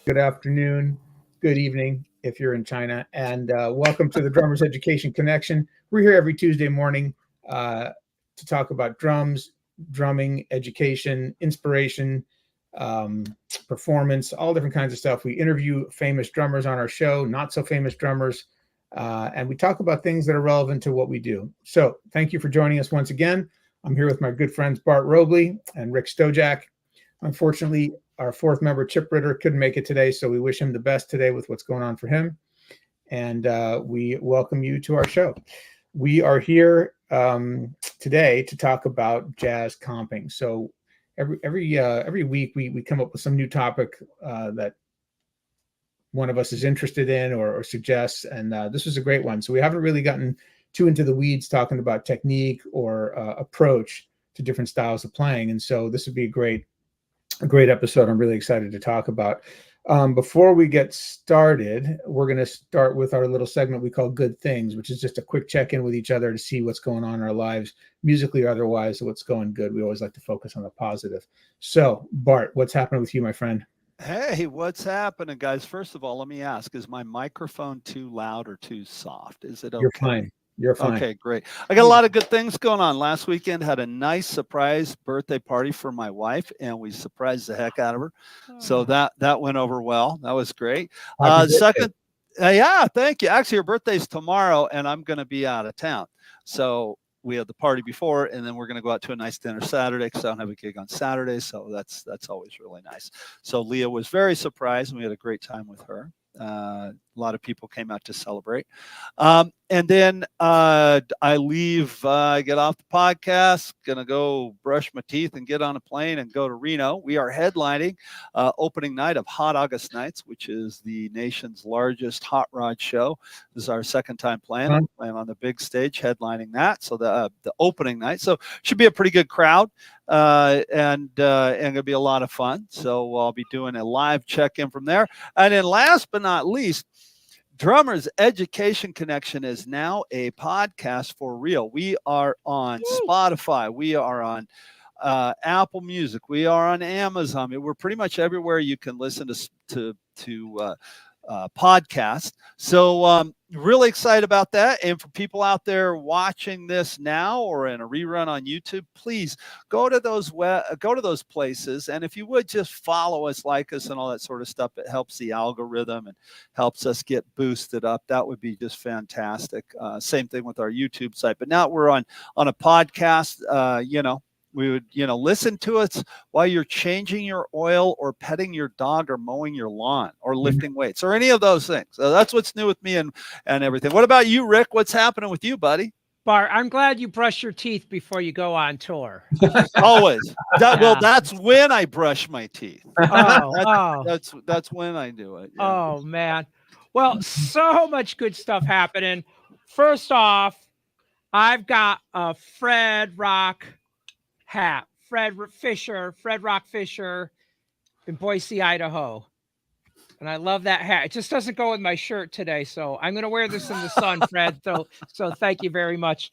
good afternoon, good evening if you're in China, and welcome to the Drummers Education Connection. We're here every Tuesday morning to talk about drums, drumming, education, inspiration, um, performance, all different kinds of stuff. We interview famous drummers on our show, not so famous drummers, and we talk about things that are relevant to what we do. So, thank you for joining us once again. I'm here with my good friends Bart Robley and Rick Stojak. Unfortunately, our fourth member, Chip Ritter, couldn't make it today, so we wish him the best today with what's going on for him. And we welcome you to our show. We are here today to talk about jazz comping. So every week we come up with some new topic that one of us is interested in or suggests, and this was a great one. So we haven't really gotten too into the weeds talking about technique or approach to different styles of playing, and so this would be a great episode. I'm really excited to talk about. Before we get started, we're going to start with our little segment we call Good Things, which is just a quick check-in with each other to see what's going on in our lives, musically or otherwise, what's going good. We always like to focus on the positive. So, Bart, what's happening with you, my friend? Hey, what's happening, guys? First of all, let me ask, is my microphone too loud or too soft? Is it You're okay? fine. You're fine. Okay, great. I got a lot of good things going on. Last weekend had a nice surprise birthday party for my wife, and we surprised the heck out of her. So that went over well. That was great. Happy birthday. Second, yeah, thank you. Actually, her birthday's tomorrow, and I'm going to be out of town. So we had the party before, and then we're going to go out to a nice dinner Saturday because I don't have a gig on Saturday. So that's always really nice. So Leah was very surprised, and we had a great time with her. A lot of people came out to celebrate. And then I leave, I get off the podcast, gonna go brush my teeth and get on a plane and go to Reno. We are headlining opening night of Hot August Nights, which is the nation's largest hot rod show. This is our second time playing. I'm playing on the big stage, headlining that. So the opening night. So should be a pretty good crowd. And gonna be a lot of fun. So I'll be doing a live check-in from there. And then last but not least, Drummers Education Connection is now a podcast for real. We are on Spotify. We are on Apple Music. We are on Amazon. We're pretty much everywhere you can listen to podcast. So really excited about that. And for people out there watching this now or in a rerun on YouTube, please go to those places. And if you would just follow us, like us, and all that sort of stuff, it helps the algorithm and helps us get boosted up. That would be just fantastic. Same thing with our YouTube site. But now we're on a podcast. We would, listen to us while you're changing your oil or petting your dog or mowing your lawn or lifting weights or any of those things. So that's what's new with me and everything. What about you, Rick? What's happening with you, buddy? Bart, I'm glad you brush your teeth before you go on tour. Always. Well, that's when I brush my teeth. That's when I do it. Yeah. Oh, man. Well, so much good stuff happening. First off, I've got a Fred Rock hat. Fred Rock Fisher in Boise, Idaho. And I love that hat. It just doesn't go with my shirt today, so I'm going to wear this in the sun, Fred. So thank you very much.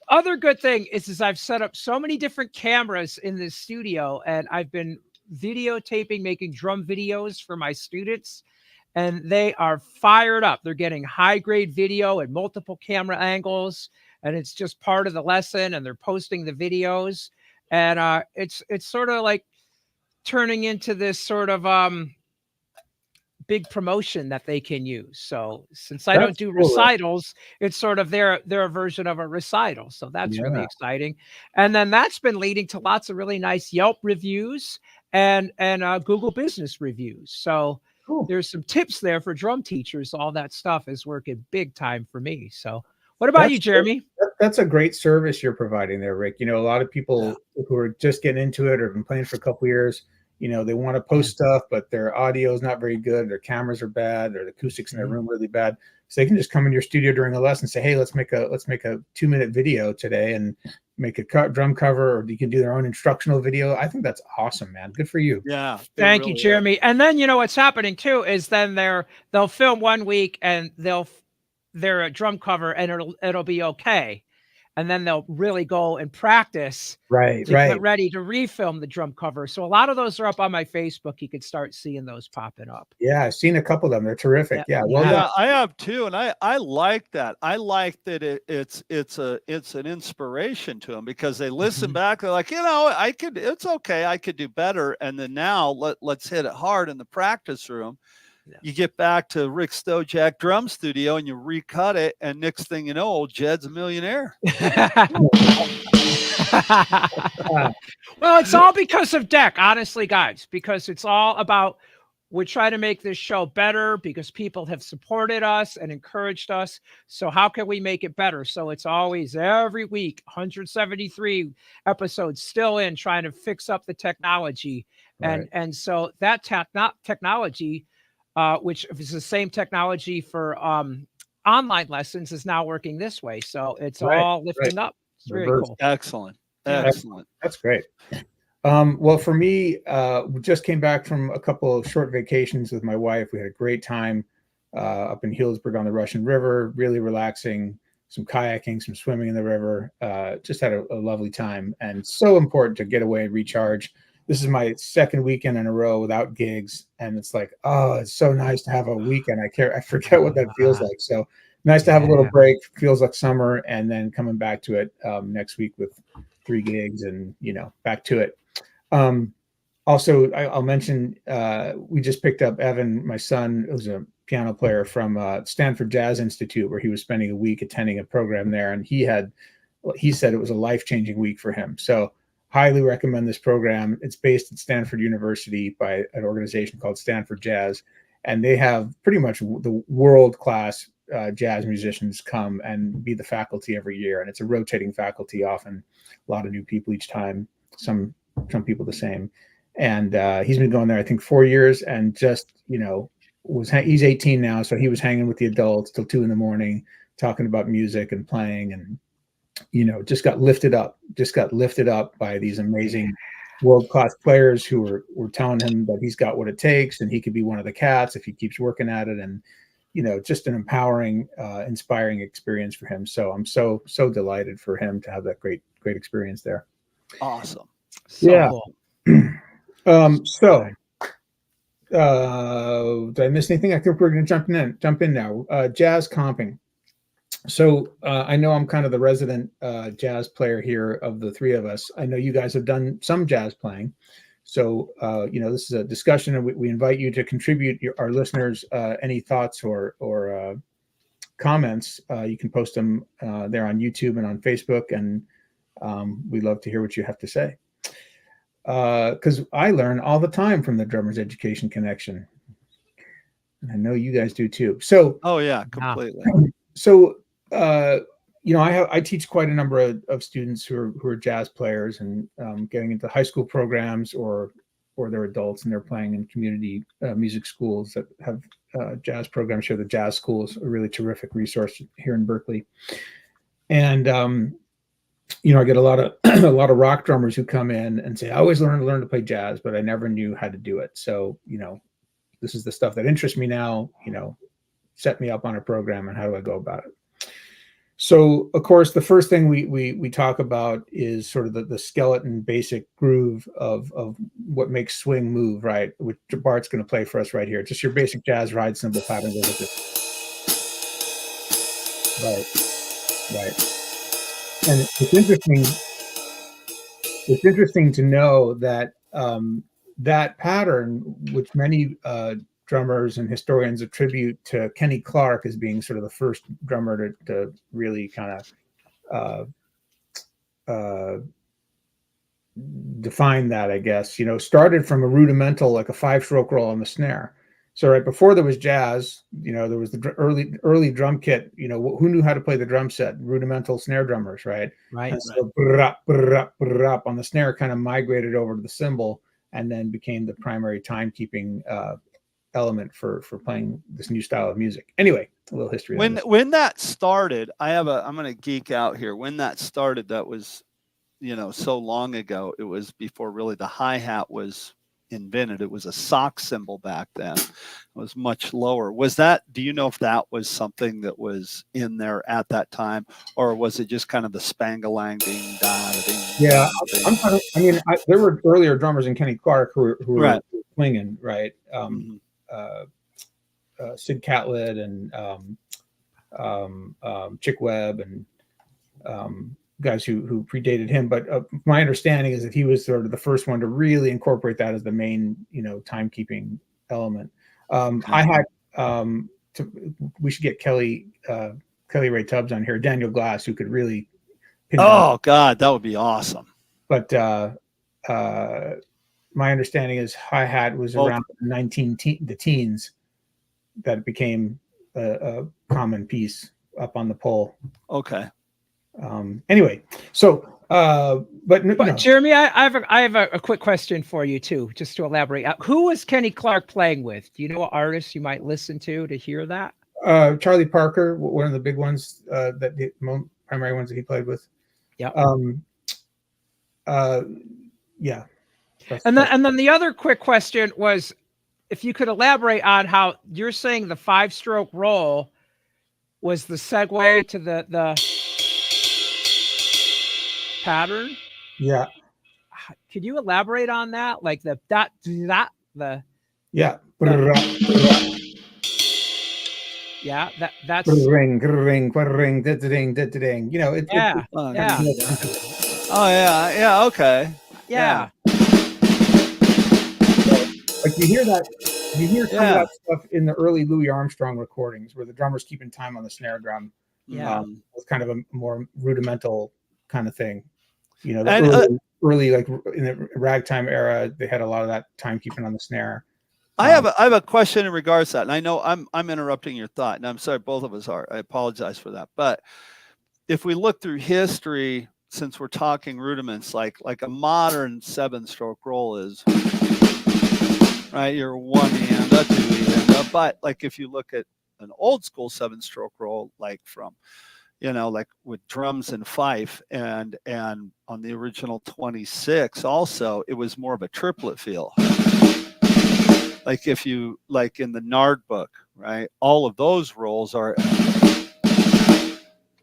Other good thing is I've set up so many different cameras in this studio, and I've been videotaping, making drum videos for my students, and they are fired up. They're getting high-grade video at multiple camera angles, and it's just part of the lesson, and they're posting the videos. And it's sort of like turning into this sort of big promotion that they can use. So since I don't do recitals, it's sort of their version of a recital. So that's really exciting. And then that's been leading to lots of really nice Yelp reviews and Google Business reviews. So there's some tips there for drum teachers. All that stuff is working big time for me. So what about you, Jeremy? That's a great service you're providing there, Rick. A lot of people who are just getting into it or have been playing for a couple of years, they want to post stuff, but their audio is not very good. Their cameras are bad, or the acoustics in their room really bad. So they can just come in your studio during a lesson and say, "Hey, let's make a 2-minute video today and make a drum cover," or you can do their own instructional video. I think that's awesome, man. Good for you. Yeah. Thank you, Jeremy. And then what's happening too is then they'll film one week and their drum cover and it'll be okay. and then they'll really go and practice Right, to get ready to refilm the drum cover. So a lot of those are up on my Facebook. You can start seeing those popping up. Yeah, I've seen a couple of them. They're terrific. Yeah, well done. I have too, and I like that. I like that it's an inspiration to them because they listen back. They're like, it's okay, I could do better. And then now let's hit it hard in the practice room. Yeah. You get back to Rick Stojak drum studio and you recut it, and next thing you know, old Jed's a millionaire. Well, it's all because of D.E.C, honestly, guys, because it's all about, we're trying to make this show better because people have supported us and encouraged us. So how can we make it better? So it's always every week, 173 episodes still in, trying to fix up the technology. Right. And so that technology, which is the same technology for online lessons, is now working this way. So it's all lifting up. It's very cool. Excellent. That's great. Well, for me, we just came back from a couple of short vacations with my wife. We had a great time up in Healdsburg on the Russian River, really relaxing, some kayaking, some swimming in the river. Just had a lovely time, and so important to get away and recharge. This is my second weekend in a row without gigs, and it's like, oh, it's so nice to have a weekend. I forget what that feels like. So nice to have a little break. Feels like summer, and then coming back to it next week with 3 gigs, and back to it. Also, I'll mention we just picked up Evan, my son, who's a piano player from Stanford Jazz Institute, where he was spending a week attending a program there, and he said it was a life-changing week for him. So highly recommend this program. It's based at Stanford University by an organization called Stanford Jazz, and they have pretty much the world-class jazz musicians come and be the faculty every year, and it's a rotating faculty, often a lot of new people each time, some people the same. And he's been going there, I think, 4 years, and just he's 18 now, so he was hanging with the adults till 2 a.m, talking about music and playing, and just got lifted up by these amazing world-class players who were telling him that he's got what it takes and he could be one of the cats if he keeps working at it. And just an empowering, inspiring experience for him. So I'm so delighted for him to have that great experience there. Awesome. Cool. Did I miss anything? I think we're going to jump in now. Jazz comping. So I know I'm kind of the resident jazz player here of the 3 of us. I know you guys have done some jazz playing. So, this is a discussion, and we invite you to contribute our listeners any thoughts or comments. You can post them there on YouTube and on Facebook, and we'd love to hear what you have to say. Because I learn all the time from the Drummers Education Connection. And I know you guys do too. So, oh yeah, completely. So, I teach quite a number of students who are jazz players and getting into high school programs, or they're adults and they're playing in community music schools that have jazz programs here. The Jazz School is a really terrific resource here in Berkeley. And I get a lot of rock drummers who come in and say, I always learn to play jazz, but I never knew how to do it. So, this is the stuff that interests me now. Set me up on a program, and how do I go about it? So, of course, the first thing we talk about is sort of the skeleton basic groove of what makes swing move, right? Which Bart's going to play for us right here. Just your basic jazz ride cymbal pattern goes like this. Right. And it's interesting to know that that pattern, which many drummers and historians attribute to Kenny Clarke as being sort of the first drummer to really kind of define that, I guess, started from a rudimental, like a 5-stroke roll on the snare. So right before there was jazz, there was the early drum kit. Who knew how to play the drum set? Rudimental snare drummers, right? Right. And so brrrap on the snare kind of migrated over to the cymbal, and then became the primary timekeeping element for playing this new style of music. Anyway, a little history. When that started, I'm going to geek out here. When that started, that was, so long ago. It was before really the hi-hat was invented. It was a sock cymbal back then. It was much lower. Was that, do you know if that was something that was in there at that time, or was it just kind of the spangalang ding da ding? Yeah, there were earlier drummers in Kenny Clark who were Right. swinging, right? Mhm. Sid Catlett and Chick Webb and guys who predated him. But my understanding is that he was sort of the first one to really incorporate that as the main, timekeeping element. Hi-hat, we should get Kelly Ray Tubbs on here, Daniel Glass, who could really pin down. Oh God, that would be awesome. But my understanding is hi-hat was around the teens that it became a common piece up on the pole. Okay. Anyway, so but Jeremy, I have a quick question for you too, just to elaborate. Who was Kenny Clark playing with? Do you know what artists you might listen to hear that? Charlie Parker, one of the big ones, that the primary ones that he played with. Yeah. Yeah. And then the other quick question was, if you could elaborate on how you're saying the 5-stroke roll was the segue to the pattern. Yeah. Could you elaborate on that? Like the that the yeah. Yeah, that's ring, ring, ring, ding. yeah. Oh yeah, okay. Yeah. Like you hear some of that stuff in the early Louis Armstrong recordings where the drummer's keeping time on the snare drum. Yeah. It's kind of a more rudimental kind of thing. The early like in the ragtime era, they had a lot of that timekeeping on the snare. I have a question in regards to that, and I know I'm interrupting your thought, and I'm sorry, both of us are. I apologize for that. But if we look through history, since we're talking rudiments, like a modern 7-stroke roll is right. You're 1 hand, a 2 hand, but like if you look at an old school 7-stroke roll, like from like with drums and fife, and on the original 26, also it was more of a triplet feel. Like if you like in the Nard book, right? All of those rolls are,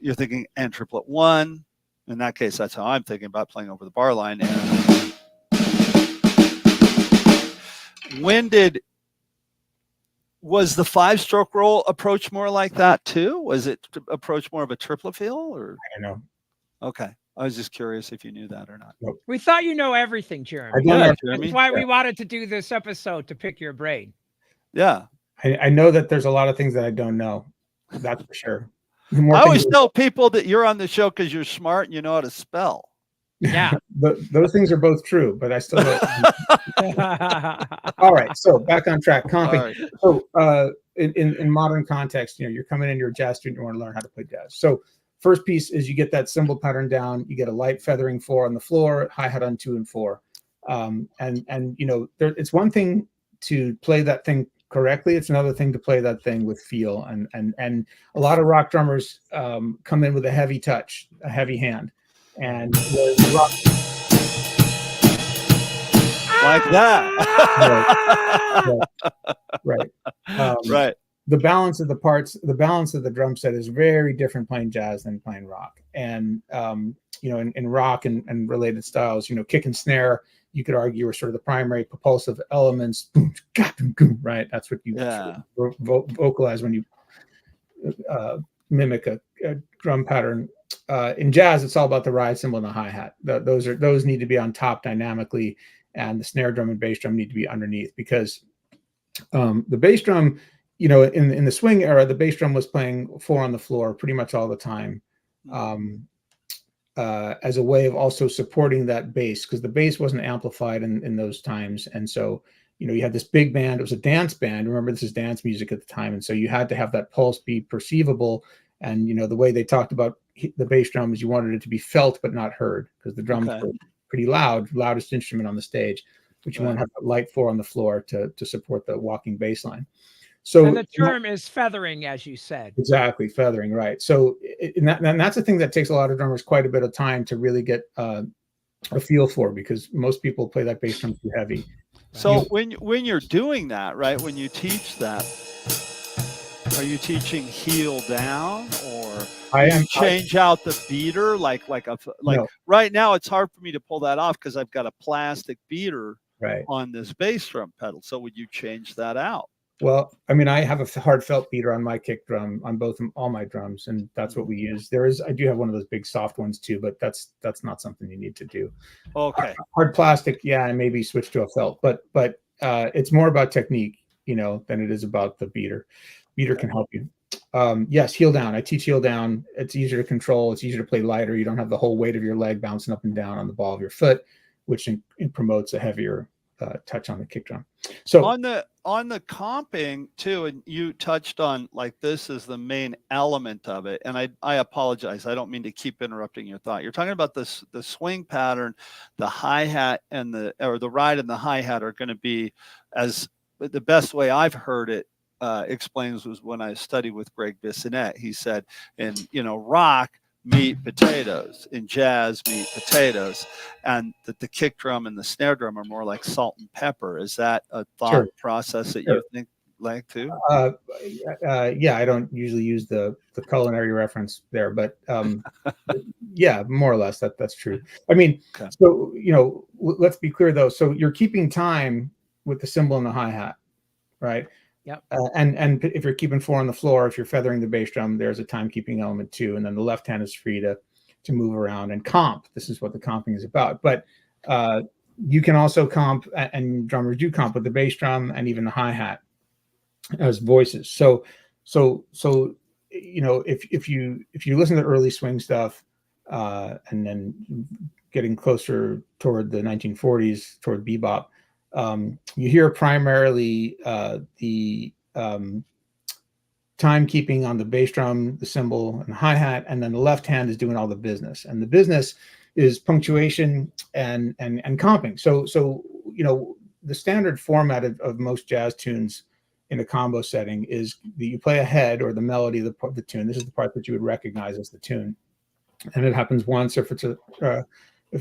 you're thinking N triplet 1. In that case, that's how I'm thinking about playing over the bar line. And was the 5-stroke roll approach more like that too? Was it approach more of a triplet feel, or? I don't know. Okay. I was just curious if you knew that or not. Nope. We thought you know everything, Jeremy. That's why we wanted to do this episode, to pick your brain. Yeah. I know that there's a lot of things that I don't know. That's for sure. I always tell people that you're on the show because you're smart and you know how to spell. Yeah. Those things are both true, but I still don't. All right. So back on track. Comping. Right. So in modern context, you're coming in, you're a jazz student, you want to learn how to play jazz. So first piece is you get that cymbal pattern down. You get a light feathering 4 on the floor, hi-hat on 2 and 4. It's one thing to play that thing correctly. It's another thing to play that thing with feel. And a lot of rock drummers come in with a heavy touch, a heavy hand. And rock... like that. Right. Right. The balance of the parts, the balance of the drum set is very different playing jazz than playing rock. And, in rock and related styles, kick and snare, you could argue are sort of the primary propulsive elements. Boom, right. That's what you vocalize when you mimic a drum pattern. In jazz, it's all about the ride cymbal and the hi-hat. Those need to be on top dynamically, and the snare drum and bass drum need to be underneath, because the bass drum, in the swing era, the bass drum was playing 4 on the floor pretty much all the time, as a way of also supporting that bass, because the bass wasn't amplified in those times. And so, you had this big band. It was a dance band. Remember, this is dance music at the time. And so you had to have that pulse be perceivable. And, the way they talked about the bass drum is you wanted it to be felt but not heard, because the drums were pretty loudest instrument on the stage, but you want to have a light 4 on the floor to support the walking bass line. So, and the term is feathering, as you said. Exactly, feathering, right. So and that's a thing that takes a lot of drummers quite a bit of time to really get a feel for, because most people play that bass drum too heavy. So when you're doing that, right? When you teach that, are you teaching heel down, or you change out the beater like No. right now? It's hard for me to pull that off because I've got a plastic beater Right. on this bass drum pedal. So would you change that out? Well, I mean, I have a hard felt beater on my kick drum on all my drums, and that's what we use. I do have one of those big soft ones too, but that's not something you need to do. Okay. Hard plastic, yeah, and maybe switch to a felt, but it's more about technique, than it is about the beater. Beater can help you. Yes, heel down. I teach heel down. It's easier to control. It's easier to play lighter. You don't have the whole weight of your leg bouncing up and down on the ball of your foot, which it promotes a heavier touch on the kick drum. So on the comping too, and you touched on like this is the main element of it. And I apologize. I don't mean to keep interrupting your thought. You're talking about the swing pattern, the hi-hat and the ride and the hi-hat are going to be as the best way I've heard it explains was when I studied with Greg Bissonette. He said, in rock, meat, potatoes, in jazz, meat, potatoes, and that the kick drum and the snare drum are more like salt and pepper. Is that a thought process that you think like too? Yeah, I don't usually use the culinary reference there, but yeah, more or less that's true. I mean, so let's be clear though. So you're keeping time with the cymbal and the hi-hat, right? Yep. And if you're keeping 4 on the floor, if you're feathering the bass drum, there's a timekeeping element too. And then the left hand is free to move around and comp. This is what the comping is about. But you can also comp, and drummers do comp with the bass drum and even the hi-hat as voices. So if you listen to early swing stuff, and then getting closer toward the 1940s, toward bebop, you hear primarily the timekeeping on the bass drum, the cymbal, and the hi-hat, and then the left hand is doing all the business. And the business is punctuation and comping. So the standard format of most jazz tunes in a combo setting is that you play a head or the melody of the tune. This is the part that you would recognize as the tune, and it happens once. Or if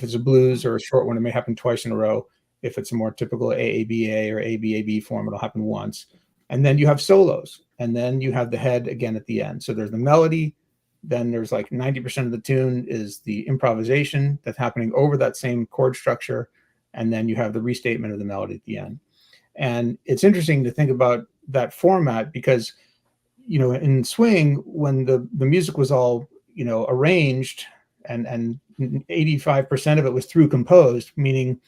it's a blues or a short one, it may happen twice in a row. If it's a more typical AABA or ABAB form, it'll happen once. And then you have solos, and then you have the head again at the end. So there's the melody, then there's like 90% of the tune is the improvisation that's happening over that same chord structure, and then you have the restatement of the melody at the end. And it's interesting to think about that format because, in swing, when the music was all, arranged and 85% of it was through composed, meaning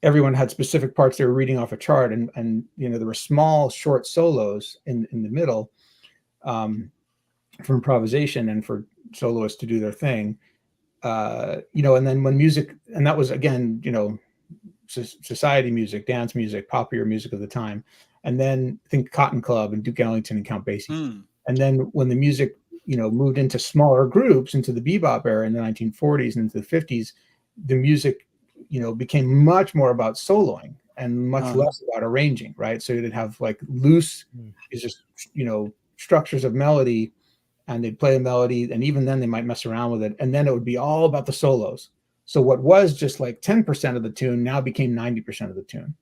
everyone had specific parts they were reading off a chart, and there were small short solos in the middle for improvisation and for soloists to do their thing, and then when music, and that was again society music, dance music, popular music of the time, and then think Cotton Club and Duke Ellington and Count Basie. And then when the music moved into smaller groups into the bebop era in the 1940s and into the 50s, the music became much more about soloing and much less about arranging, right? So you'd have like loose, is just structures of melody, and they'd play a melody, and even then they might mess around with it, and then it would be all about the solos. So what was just like 10% of the tune now became 90% of the tune.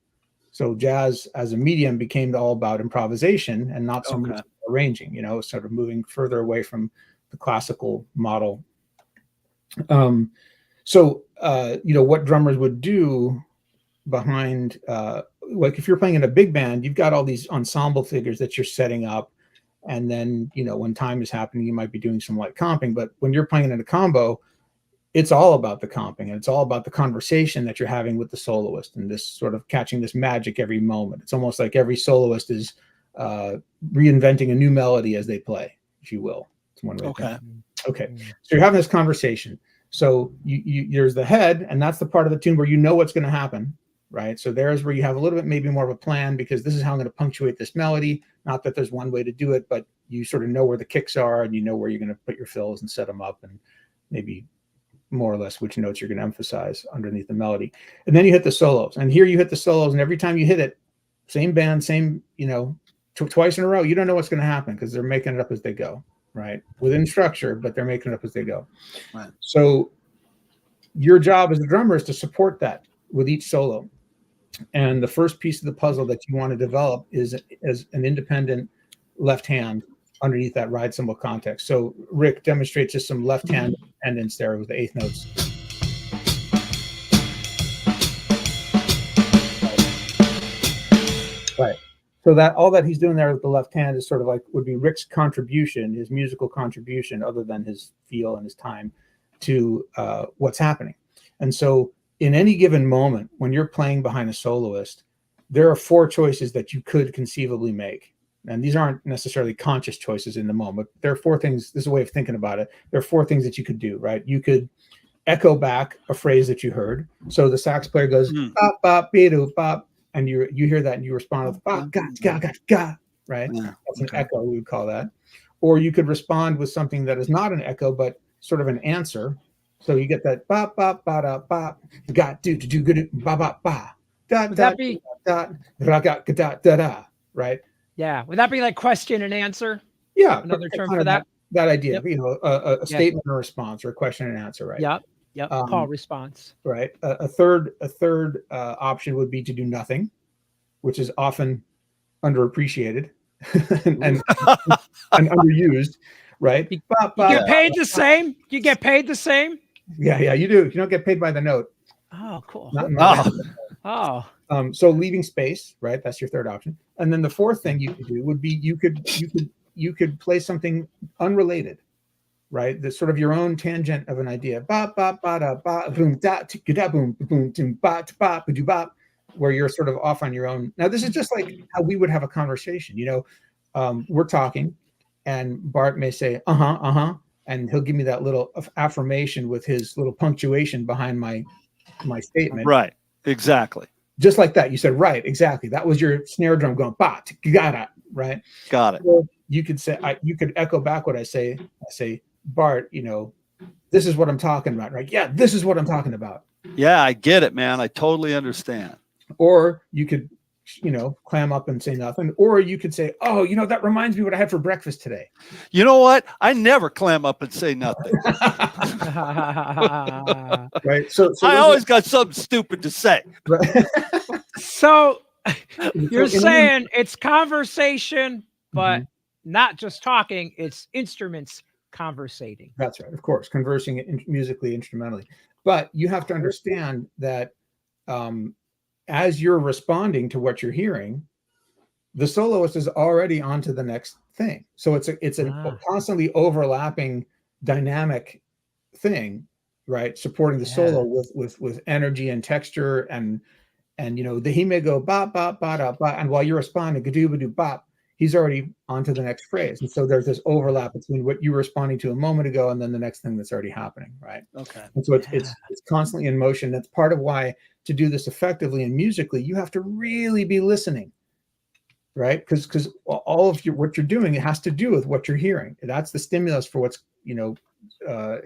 So jazz as a medium became all about improvisation and not so much arranging, sort of moving further away from the classical model. What drummers would do behind, like if you're playing in a big band, you've got all these ensemble figures that you're setting up. And then, when time is happening, you might be doing some light comping. But when you're playing in a combo, it's all about the comping, and it's all about the conversation that you're having with the soloist and this sort of catching this magic every moment. It's almost like every soloist is reinventing a new melody as they play, if you will. It's one way. Okay. So you're having this conversation. So you there's the head, and that's the part of the tune where what's going to happen, right? So there's where you have a little bit maybe more of a plan, because this is how I'm going to punctuate this melody. Not that there's one way to do it, but you sort of know where the kicks are, and you know where you're going to put your fills and set them up, and maybe more or less which notes you're going to emphasize underneath the melody. And then you hit the solos, and here you hit the solos, and every time you hit it, same band, same, twice in a row, you don't know what's going to happen because they're making it up as they go, right? Within structure, but they're making it up as they go. Right. So your job as a drummer is to support that with each solo. And the first piece of the puzzle that you want to develop is as an independent left hand underneath that ride cymbal context. So Rick demonstrates just some left hand independence there with the eighth notes. Right. So that all that he's doing there with the left hand is sort of like would be Rick's contribution, his musical contribution, other than his feel and his time, to what's happening. And so in any given moment, when you're playing behind a soloist, there are four choices that you could conceivably make. And these aren't necessarily conscious choices in the moment. There are four things. This is a way of thinking about it. There are four things that you could do, right? You could echo back a phrase that you heard. So the sax player goes, bop, bop, beedoo, bop. And you hear that and you respond with bop, ga, right? Yeah, That's an echo, we would call that. Or you could respond with something that is not an echo, but sort of an answer. So you get that bop, bop, ba, da, bop, ga, do, good, ba, ba, ba, da, Would da, that be? da, da, da, da, da, da, right? Yeah. Would that be like question and answer? Yeah. Another term kind for of that? That idea, Yep. you know, a statement or response or a question and answer, right? Yep. Yep. Call response. Right. A third option would be to do nothing, which is often underappreciated and underused, right? You get paid the same? You get paid the same? Yeah, you do. You don't get paid by the note. Oh, cool. Not in my band. Oh. So leaving space, right? That's your third option. And then the fourth thing you could do would be you could play something unrelated, right? That's sort of your own tangent of an idea. Ba ba ba da ba boom da da boom boom boom ba ba ba ba, where you're sort of off on your own. Now this is just like how we would have a conversation. You know, we're talking, and Bart may say and he'll give me that little affirmation with his little punctuation behind my statement. Right. Exactly. Just like that. You said right. Exactly. That was your snare drum going ba got it. Right. Got it. So you could say you could echo back what I say. I say, Bart, you know, this is what I'm talking about, right? Yeah, this is what I'm talking about. Yeah, I get it, man. I totally understand. Or you could, you know, clam up and say nothing. Or you could say, oh, you know, that reminds me what I had for breakfast today. You know what? I never clam up and say nothing. Right. So I always got something stupid to say. Right. So you're saying it's conversation, but not just talking, it's instruments conversating. That's right. Of course, conversing musically, instrumentally. But you have to understand that as you're responding to what you're hearing, the soloist is already on to the next thing. So it's a constantly overlapping dynamic thing, right? Supporting the solo with energy and texture and you know, he may go bop bop ba da ba, and while you're responding gadoo badoo bop, he's already on to the next phrase. And so there's this overlap between what you were responding to a moment ago and then the next thing that's already happening, right? Okay. And so it's constantly in motion. That's part of why to do this effectively and musically, you have to really be listening, right? Because all of what you're doing, it has to do with what you're hearing. That's the stimulus for what's, you know,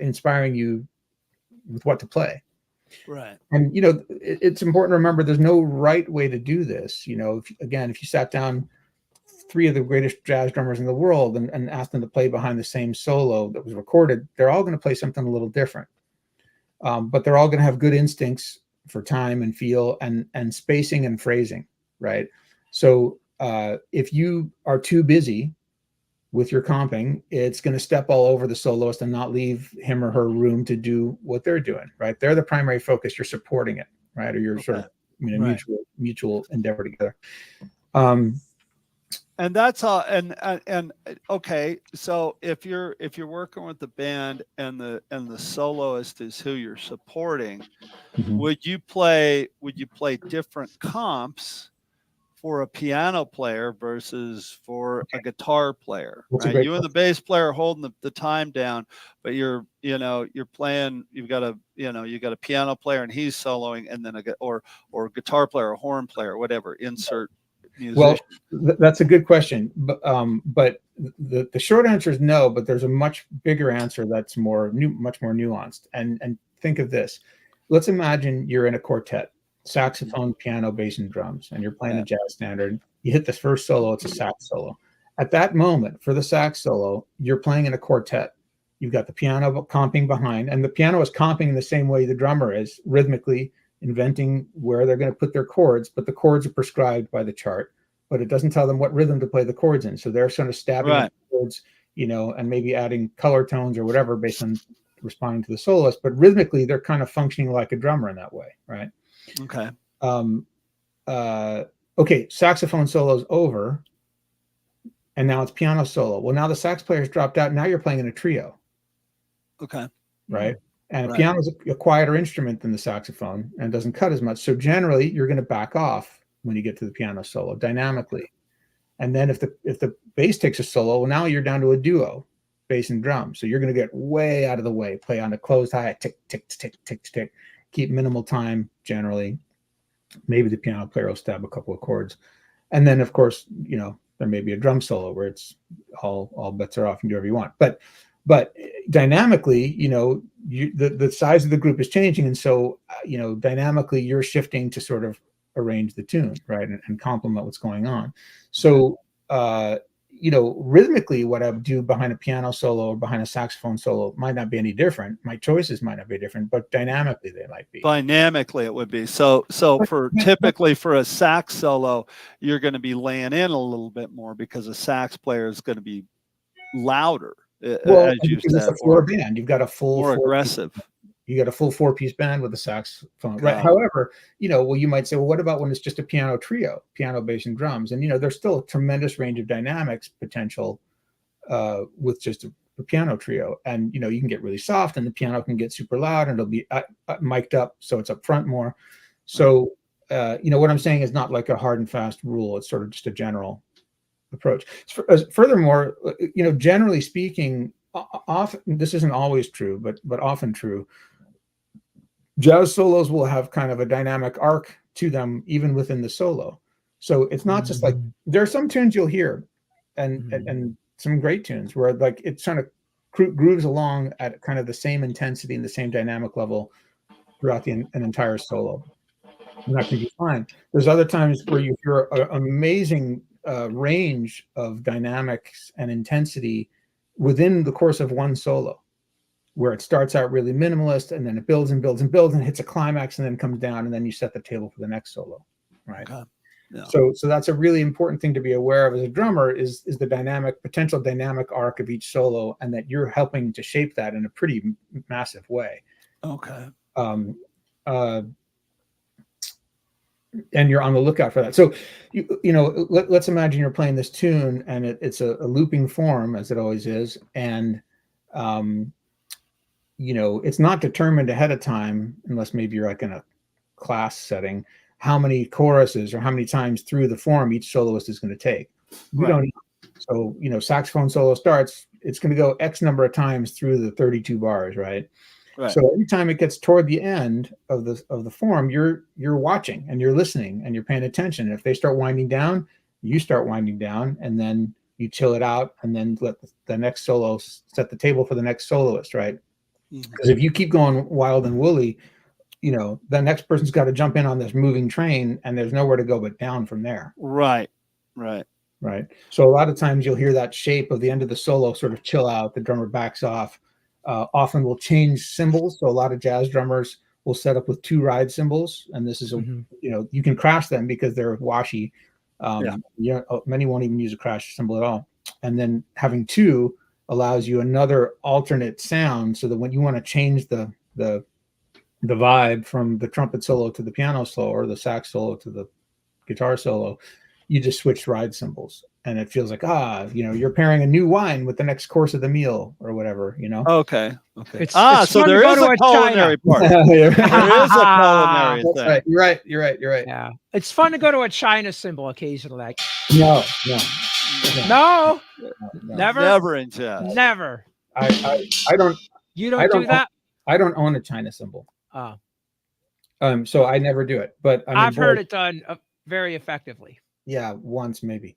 inspiring you with what to play. Right. And, you know, it's important to remember there's no right way to do this. You know, if you sat down three of the greatest jazz drummers in the world and asked them to play behind the same solo that was recorded, they're all going to play something a little different. But they're all going to have good instincts for time and feel and spacing and phrasing, right? So if you are too busy with your comping, it's going to step all over the soloist and not leave him or her room to do what they're doing, right? They're the primary focus. You're supporting it, right? Or you're sort of, you know, mutual endeavor together. And that's all. And okay, so if you're working with the band and the soloist is who you're supporting, would you play different comps for a piano player versus for a guitar player? Right? You and the bass player holding the time down, but you're playing. You've got a piano player and he's soloing, and then or guitar player, or horn player, whatever. Insert musician. Well, that's a good question, but the short answer is no. But there's a much bigger answer that's much more nuanced. And think of this: let's imagine you're in a quartet. Saxophone, piano, bass, and drums, and you're playing a jazz standard. You hit the first solo, it's a sax solo. At that moment, for the sax solo, you're playing in a quartet. You've got the piano comping behind, and the piano is comping in the same way the drummer is, rhythmically inventing where they're going to put their chords, but the chords are prescribed by the chart, but it doesn't tell them what rhythm to play the chords in. So they're sort of stabbing at the chords, and maybe adding color tones or whatever based on responding to the soloist. But rhythmically, they're kind of functioning like a drummer in that way, right? Okay. Okay, saxophone solo's over, and now it's piano solo. Well, now the sax player's dropped out. Now you're playing in a trio. Okay. Right. And a piano is a quieter instrument than the saxophone and doesn't cut as much. So generally, you're going to back off when you get to the piano solo dynamically. And then if the bass takes a solo, well, now you're down to a duo, bass and drum. So you're going to get way out of the way, play on a closed hi, tick, tick, tick, tick, tick, keep minimal time generally. Maybe the piano player will stab a couple of chords. And then, of course, there may be a drum solo where it's all bets are off and do whatever you want. But dynamically, the size of the group is changing. And so, dynamically, you're shifting to sort of arrange the tune, right, and complement what's going on. So, rhythmically, what I would do behind a piano solo or behind a saxophone solo might not be any different. My choices might not be different, but dynamically they might be. Dynamically it would be. So typically for a sax solo, you're going to be laying in a little bit more because a sax player is going to be louder. Well, as you said, it's a floor band. You've got a full more aggressive. You got a full 4-piece band with a saxophone, right? However, you might say, well, what about when it's just a piano trio, piano, bass, and drums? And there's still a tremendous range of dynamics potential with just a piano trio. And you can get really soft, and the piano can get super loud, and it'll be mic'd up, so it's up front more. So what I'm saying is not like a hard and fast rule. It's sort of just a general approach. Furthermore, generally speaking, often this isn't always true, but often true. Jazz solos will have kind of a dynamic arc to them, even within the solo. So it's not just like there are some tunes you'll hear, and some great tunes where like it's kind of grooves along at kind of the same intensity and the same dynamic level throughout an entire solo. And that can be fine. There's other times where you hear an amazing range of dynamics and intensity within the course of one solo, where it starts out really minimalist and then it builds and builds and builds and hits a climax and then comes down, and then you set the table for the next solo, right? Okay. Yeah. So that's a really important thing to be aware of as a drummer is the potential dynamic arc of each solo, and that you're helping to shape that in a pretty massive way. Okay. And you're on the lookout for that. So, let's imagine you're playing this tune and it's a looping form, as it always is. And, it's not determined ahead of time, unless maybe you're like in a class setting, how many choruses or how many times through the form each soloist is going to take. You don't know. So, saxophone solo starts, it's going to go X number of times through the 32 bars, right? Right. So every time it gets toward the end of the form, you're watching and you're listening and you're paying attention. And if they start winding down, you start winding down, and then you chill it out, and then let the next solo set the table for the next soloist, right? Because if you keep going wild and woolly, the next person's got to jump in on this moving train, and there's nowhere to go but down from there. Right. So a lot of times you'll hear that shape of the end of the solo sort of chill out. The drummer backs off. Often will change cymbals. So a lot of jazz drummers will set up with 2 ride cymbals, and this is you can crash them because they're washy. Many won't even use a crash cymbal at all. And then having 2 allows you another alternate sound, so that when you want to change the vibe from the trumpet solo to the piano solo, or the sax solo to the guitar solo, you just switch ride cymbals, and it feels like you're pairing a new wine with the next course of the meal or whatever. Okay. It's so there is a culinary part. There is a culinary thing. Right. You're right. Yeah, it's fun to go to a China cymbal occasionally. No, never in jazz. Never. I don't. You don't do that. I don't own a China cymbal. Oh. So I never do it, but I've heard it done very effectively. Yeah, once maybe.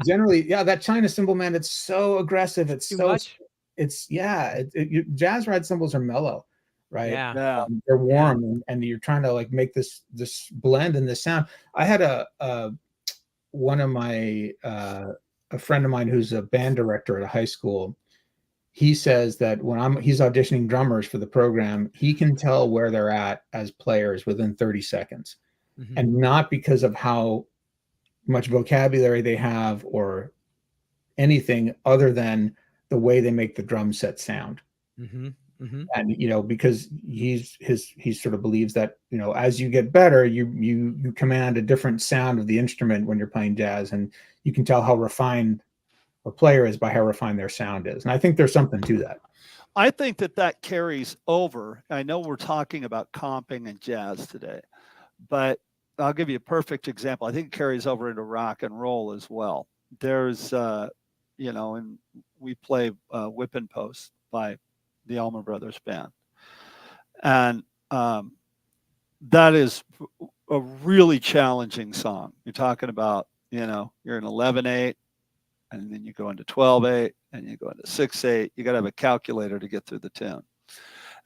Generally, that China cymbal, man, it's so aggressive. It's too so much. Jazz ride cymbals are mellow, right? Yeah. They're warm, and you're trying to like make this blend in this sound. I had a friend of mine who's a band director at a high school. he says that when he's auditioning drummers for the program, he can tell where they're at as players within 30 seconds. Mhm. And not because of how much vocabulary they have or anything other than the way they make the drum set sound. Mhm. Mhm. And because he sort of believes that as you get better, you command a different sound of the instrument when you're playing jazz, and you can tell how refined a player is by how refined their sound is. And I think there's something to that. I think that carries over. I know we're talking about comping and jazz today, but I'll give you a perfect example. I think it carries over into rock and roll as well. There's, and we play Whippin' Post by the Allman Brothers Band. And that is a really challenging song. You're talking about, you're in 11/8, and then you go into 12/8, and you go into 6/8. You got to have a calculator to get through the tune.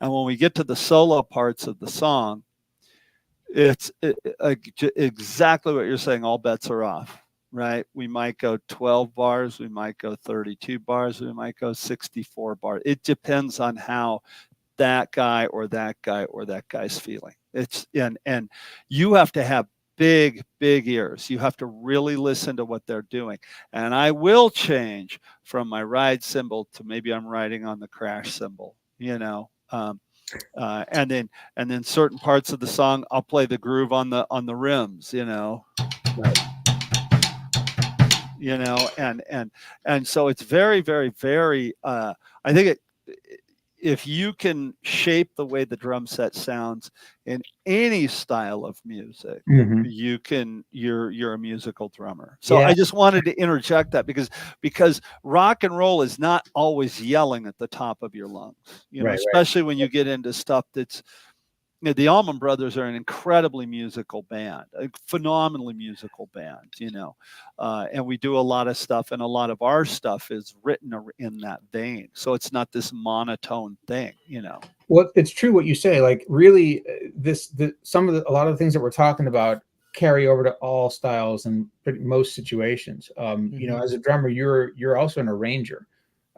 And when we get to the solo parts of the song, it's exactly what you're saying. All bets are off, right? We might go 12 bars, we might go 32 bars, we might go 64 bars. It depends on how that guy or that guy or that guy's feeling. And you have to have big ears. You have to really listen to what they're doing. And I will change from my ride cymbal to maybe I'm riding on the crash cymbal, and then certain parts of the song I'll play the groove on the rims, Right. And so it's very, very, very I think if you can shape the way the drum set sounds in any style of music, you're a musical drummer. So Yeah. I just wanted to interject that because rock and roll is not always yelling at the top of your lungs, Right. especially when you get into stuff that's, the Allman Brothers are an incredibly musical band, a phenomenally musical band, and we do a lot of stuff, and a lot of our stuff is written in that vein. So it's not this monotone thing, Well, it's true what you say. Like, really, a lot of the things that we're talking about carry over to all styles and most situations. As a drummer, you're also an arranger.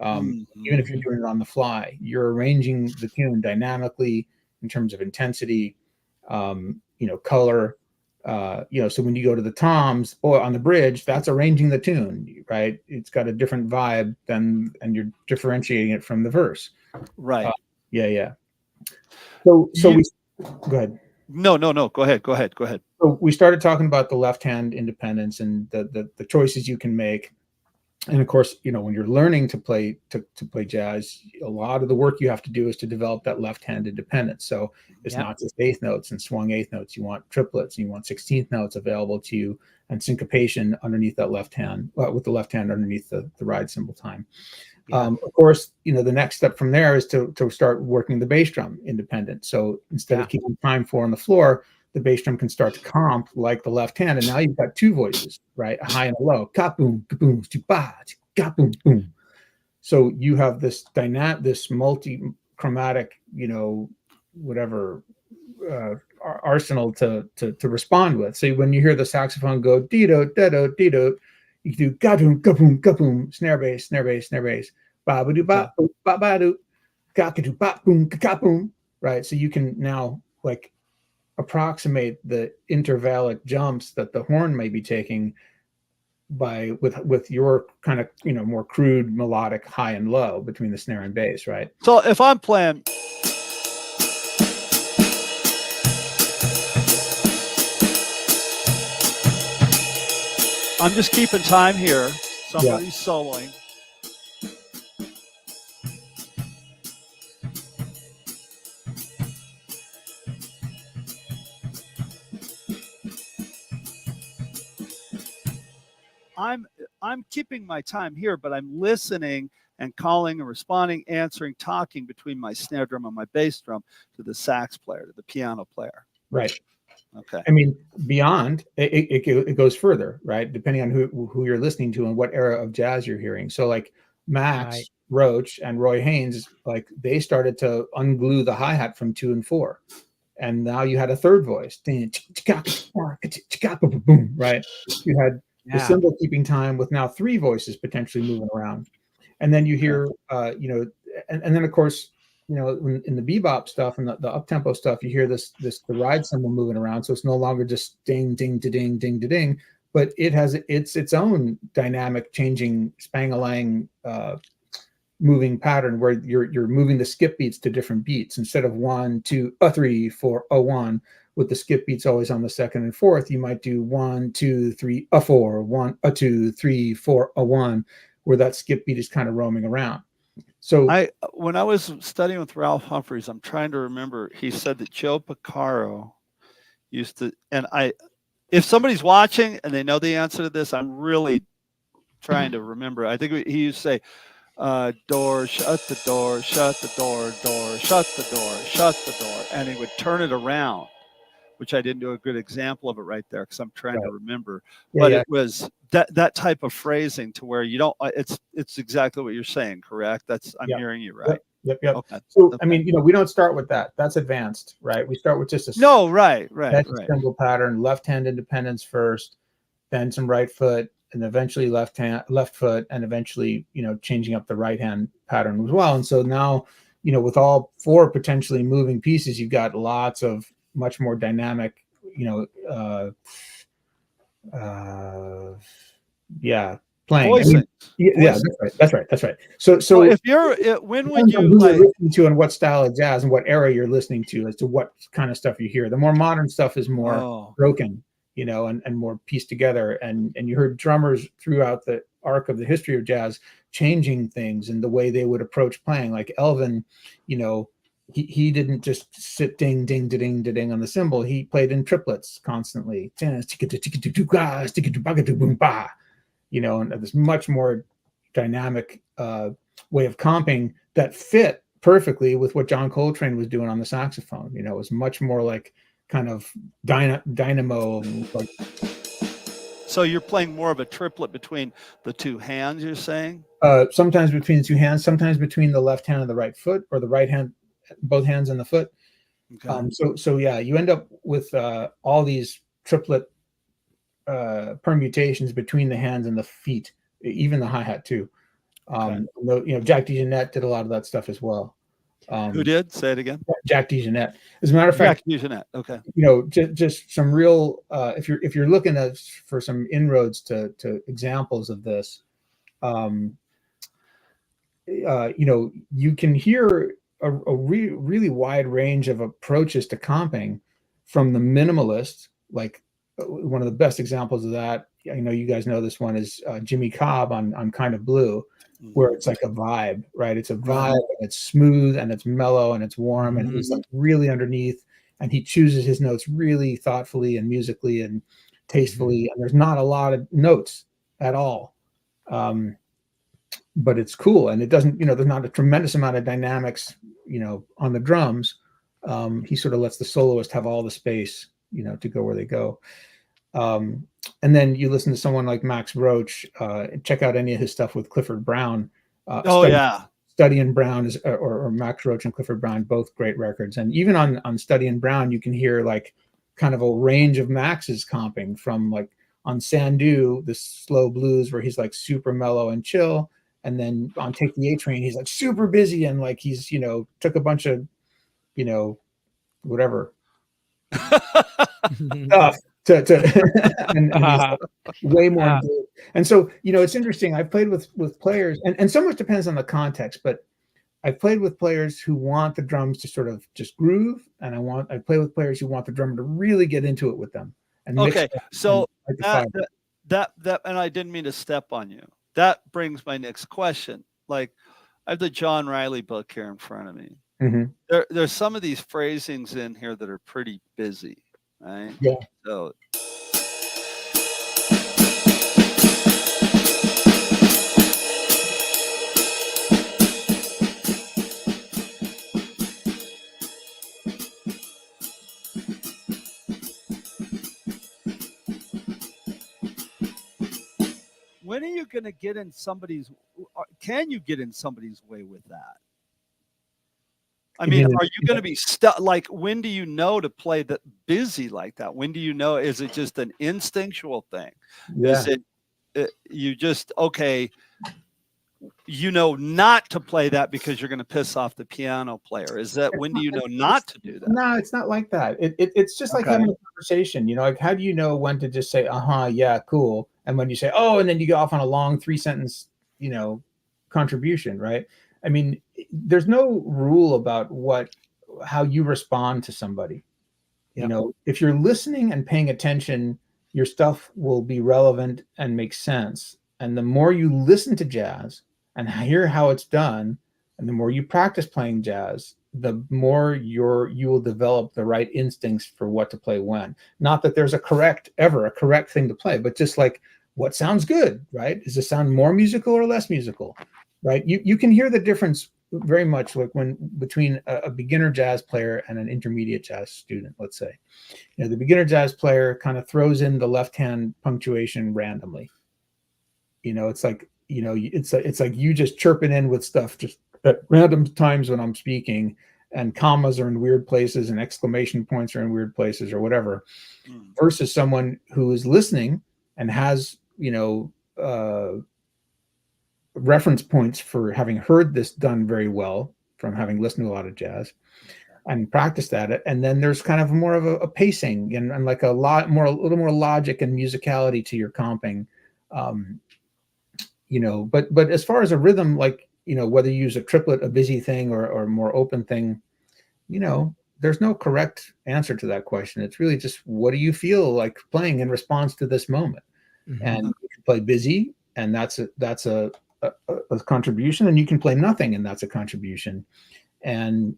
Even if you're doing it on the fly, you're arranging the tune dynamically in terms of intensity, color. So when you go to the toms or on the bridge, that's arranging the tune, right? It's got a different vibe and you're differentiating it from the verse. Right. Yeah. So we go ahead. No. Go ahead. So we started talking about the left hand independence and the choices you can make. And of course, when you're learning to play jazz, a lot of the work you have to do is to develop that left hand independence. So it's not just eighth notes and swung eighth notes. You want triplets, and you want 16th notes available to you, and syncopation underneath that left hand, with the left hand underneath the ride cymbal time. Of course, the next step from there is to start working the bass drum independent. So instead of keeping time 4 on the floor, the bass drum can start to comp like the left hand, and now you've got two voices, right? A high and a low. Ka-boom, ka-boom, stu-ba, ka-boom, boom. So you have this multi-chromatic, whatever arsenal to respond with. So when you hear the saxophone go dee-do, da-do, dee-do, you can do ga-boom, ga-boom, ga-boom, snare bass, snare bass, snare bass, ba-ba-do, ba-ba-do, ba-ba-do, ka-ka-do, ba-boom, ka-ka-boom, right? So you can now approximate the intervallic jumps that the horn may be taking with your kind of more crude melodic high and low between the snare and bass, right? So if I'm playing, I'm just keeping time here. Somebody's soloing. I'm keeping my time here, but I'm listening and calling and responding, answering, talking between my snare drum and my bass drum to the sax player, to the piano player. Right. Okay. I mean, beyond it goes further, right? Depending on who you're listening to and what era of jazz you're hearing. So like Max Roach and Roy Haynes, like they started to unglue the hi-hat from 2 and 4. And now you had a third voice, right? You had the cymbal keeping time with now 3 voices potentially moving around. And then you hear, and then of course, you know, in the bebop stuff and the up tempo stuff, you hear the ride cymbal moving around, so it's no longer just ding ding da ding ding da ding, but it has its own dynamic, changing spang-a-lang moving pattern where you're moving the skip beats to different beats instead of 1 2 3 4 1. With the skip beats always on the second and fourth, you might do 1 2 3 4 1 2 3 4 1, where that skip beat is kind of roaming around. So when I was studying with Ralph Humphreys, I'm trying to remember. He said that Joe Porcaro used to, and if somebody's watching and they know the answer to this, I'm really trying to remember. I think he used to say, door, shut the door, shut the door, door, shut the door, shut the door. And he would turn it around, which I didn't do a good example of it right there because I'm trying to remember. Yeah, but yeah. it was that type of phrasing to where you don't, it's exactly what you're saying, correct? I'm hearing you right. Yep. Okay. So, Okay. I mean, you know, we don't start with that. That's advanced, right? We start with just a right. cymbal pattern, left hand independence first, then some right foot, and eventually left foot, and eventually, you know, changing up the right hand pattern as well. And so now, you know, with all 4 potentially moving pieces, you've got lots of much more dynamic, you know, playing. Voicing. I mean, that's right. So if you're, when would you who you're listening to and what style of jazz and what era you're listening to as to what kind of stuff you hear. The more modern stuff is more broken, you know, and more pieced together. And you heard drummers throughout the arc of the history of jazz changing things and the way they would approach playing. Like Elvin, you know, he didn't just sit ding ding da ding da ding on the cymbal. He played in triplets constantly. You know, and this much more dynamic way of comping that fit perfectly with what John Coltrane was doing on the saxophone. You know, it was much more like kind of dynamo. Like, so you're playing more of a triplet between the 2 hands, you're saying? Sometimes between the 2 hands, sometimes between the left hand and the right foot, or the right hand, both hands and the foot. Okay. So yeah, you end up with all these triplet permutations between the hands and the feet, even the hi-hat too. You know, Jack DeJohnette did a lot of that stuff as well. Who did? Say it again. Jack DeJohnette. As a matter of fact, Jack DeJohnette. Okay. You know, just some real. If you're looking for some inroads to examples of this, you know, you can hear a really wide range of approaches to comping, from the minimalist, like one of the best examples of that, I know you guys know this one, is Jimmy Cobb on Kind of Blue, where it's like a vibe, right? It's a vibe, and it's smooth and it's mellow and it's warm, and he's like really underneath, and he chooses his notes really thoughtfully and musically and tastefully, and there's not a lot of notes at all. But it's cool, and it doesn't, you know, there's not a tremendous amount of dynamics, you know, on the drums. He sort of lets the soloist have all the space, you know, to go where they go. And then you listen to someone like Max Roach, check out any of his stuff with Clifford Brown. Study in Brown is, or Max Roach and Clifford Brown, both great records. And even on Study in Brown, you can hear like kind of a range of Max's comping, from like on Sandu, the slow blues where he's like super mellow and chill. And then on Take the A Train, he's like super busy and like he's, you know, took a bunch of, you know, whatever stuff to and like way more. And so, you know, it's interesting. I've played with players, and so much depends on the context, but I've played with players who want the drums to sort of just groove, and I play with players who want the drummer to really get into it with them. And so that and I didn't mean to step on you. That brings my next question. Like, I have the John Riley book here in front of me. Mm-hmm. There's some of these phrasings in here that are pretty busy, right? Yeah. So when are you going to get in somebody's, can you get in somebody's way with that? I mean, are you going to be stuck? Like, when do you know to play that busy like that? When do you know? Is it just an instinctual thing? Yeah. Is it you just, okay, not to play that because you're going to piss off the piano player? Is that when do you know not to do that? No, it's not like that. It's just like having a conversation, like how do you know when to just say, yeah, cool. And when you say, oh, and then you go off on a long 3-sentence, contribution, right? I mean, there's no rule about how you respond to somebody. Yep. If you're listening and paying attention, your stuff will be relevant and make sense. And the more you listen to jazz and hear how it's done, and the more you practice playing jazz, the more you will develop the right instincts for what to play when. Not that there's a correct thing to play, but just like what sounds good, right? Does it sound more musical or less musical, right? You can hear the difference very much like between a beginner jazz player and an intermediate jazz student, let's say. The beginner jazz player kind of throws in the left hand punctuation randomly. It's like it's like you just chirping in with stuff just at random times when I'm speaking, and commas are in weird places and exclamation points are in weird places or whatever, versus someone who is listening and has reference points for having heard this done very well from having listened to a lot of jazz and practiced at it. And then there's kind of more of a pacing and like a little more logic and musicality to your comping. But as far as a rhythm, like, whether you use a triplet, a busy thing or a more open thing, there's no correct answer to that question. It's really just, what do you feel like playing in response to this moment? Mm-hmm. And you can play busy, and that's a contribution, and you can play nothing, and that's a contribution. And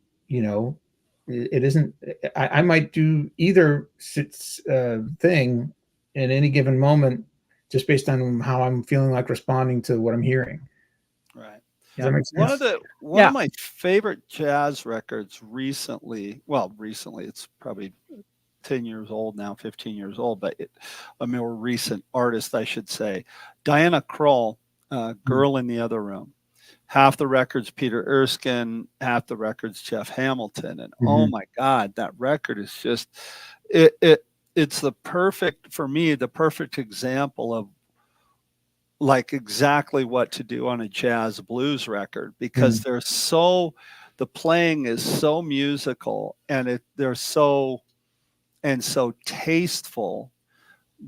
it isn't. I might do either thing in any given moment, just based on how I'm feeling like responding to what I'm hearing. Right. Does that make sense? One of my favorite jazz records recently, it's probably 10 years old now, 15 years old, but a more recent artist, I should say, Diana Krall, Girl in the Other Room. Half the records Peter Erskine, half the records Jeff Hamilton. And oh my God, that record is just, it's the perfect example of like exactly what to do on a jazz blues record, because the playing is so musical and they're so tasteful